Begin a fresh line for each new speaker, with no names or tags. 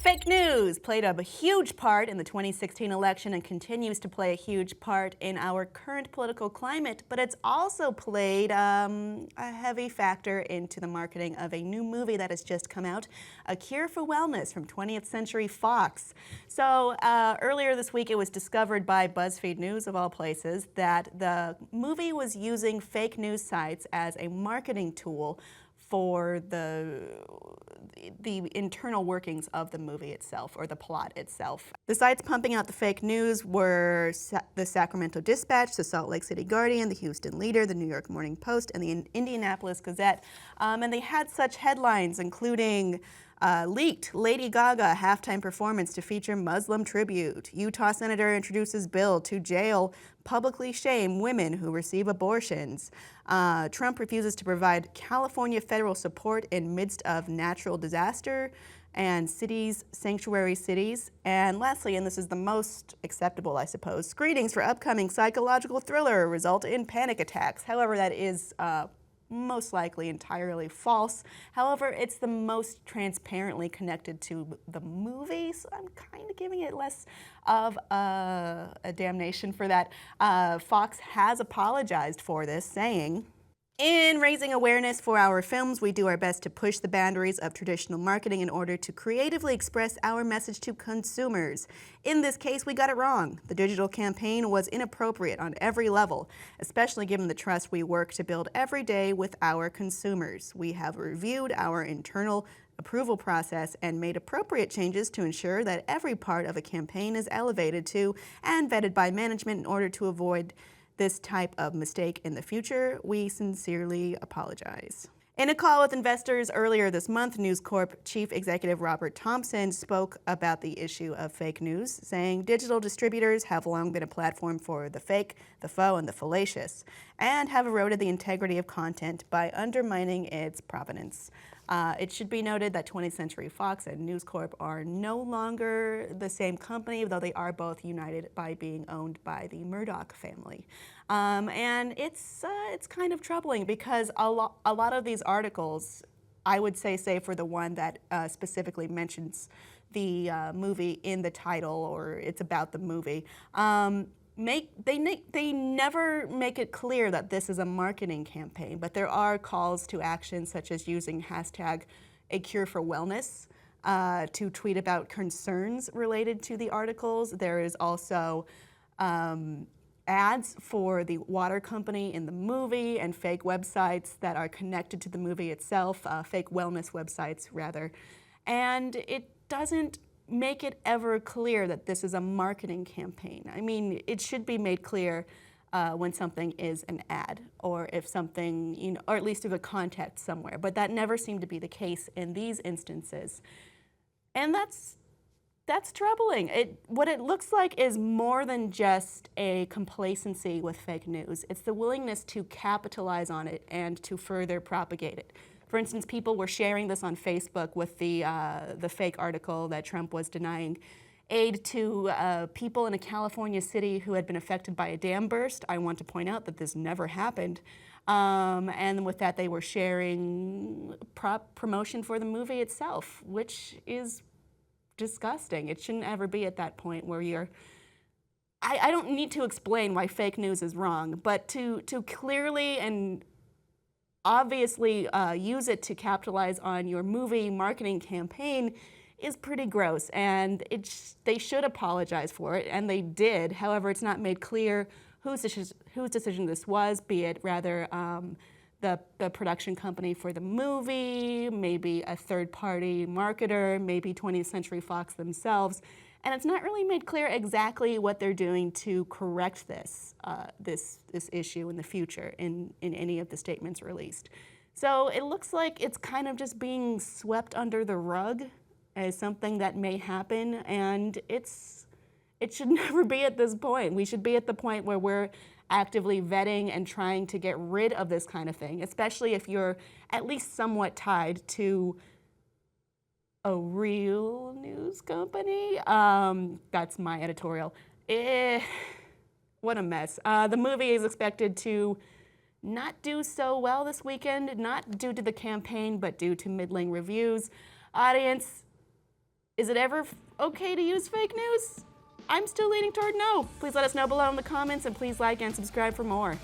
Fake news played a huge part in the 2016 election and continues to play a huge part in our current political climate, but it's also played a heavy factor into the marketing of a new movie that has just come out, A Cure for Wellness from 20th Century Fox. So earlier this week it was discovered by BuzzFeed News, of all places, that the movie was using fake news sites as a marketing tool for the internal workings of the movie itself, or the plot itself. The sites pumping out the fake news were the Sacramento Dispatch, the Salt Lake City Guardian, the Houston Leader, the New York Morning Post, and the Indianapolis Gazette. And they had such headlines including leaked Lady Gaga halftime performance to feature Muslim tribute. Utah senator introduces bill to jail publicly shame women who receive abortions. Trump refuses to provide California federal support in midst of natural disaster and sanctuary cities. And lastly, and this is the most acceptable, I suppose, screenings for upcoming psychological thriller result in panic attacks. However, that is most likely entirely false. However, it's the most transparently connected to the movie, so I'm kind of giving it less of a damnation for that. Fox has apologized for this, saying, "In raising awareness for our films, we do our best to push the boundaries of traditional marketing in order to creatively express our message to consumers. In this case, we got it wrong. The digital campaign was inappropriate on every level, especially given the trust we work to build every day with our consumers. We have reviewed our internal approval process and made appropriate changes to ensure that every part of a campaign is elevated to and vetted by management in order to avoid this type of mistake in the future. We sincerely apologize." In a call with investors earlier this month, News Corp Chief Executive Robert Thompson spoke about the issue of fake news, saying digital distributors have long been a platform for the fake, the faux, and the fallacious, and have eroded the integrity of content by undermining its provenance. It should be noted that 20th Century Fox and News Corp are no longer the same company, though they are both united by being owned by the Murdoch family. And it's kind of troubling because a lot of these articles, I would say, save for the one that specifically mentions the movie in the title, or it's about the movie, they never make it clear that this is a marketing campaign, but there are calls to action such as using hashtag A Cure for Wellness to tweet about concerns related to the articles. There is also ads for the water company in the movie and fake websites that are connected to the movie itself, fake wellness websites rather, and it doesn't make it ever clear that this is a marketing campaign. I mean, it should be made clear when something is an ad, or if something, or at least of a context somewhere, but that never seemed to be the case in these instances. And that's troubling. What it looks like is more than just a complacency with fake news. It's the willingness to capitalize on it and to further propagate it. For instance, people were sharing this on Facebook with the fake article that Trump was denying aid to people in a California city who had been affected by a dam burst. I want to point out that this never happened. And with that, they were sharing promotion for the movie itself, which is disgusting. It shouldn't ever be at that point where you're... I don't need to explain why fake news is wrong, but to clearly and obviously use it to capitalize on your movie marketing campaign is pretty gross, and they should apologize for it, and they did. However, it's not made clear whose decision this was, be it rather the production company for the movie, maybe a third-party marketer, maybe 20th Century Fox themselves. And it's not really made clear exactly what they're doing to correct this issue in the future in any of the statements released. So it looks like it's kind of just being swept under the rug as something that may happen, and it should never be at this point. We should be at the point where we're actively vetting and trying to get rid of this kind of thing, especially if you're at least somewhat tied to a real news company. That's my editorial. What a mess. The movie is expected to not do so well this weekend, not due to the campaign, but due to middling reviews. Audience, Is it ever okay to use fake news? I'm still leaning toward no. Please let us know below in the comments, and please like and subscribe for more.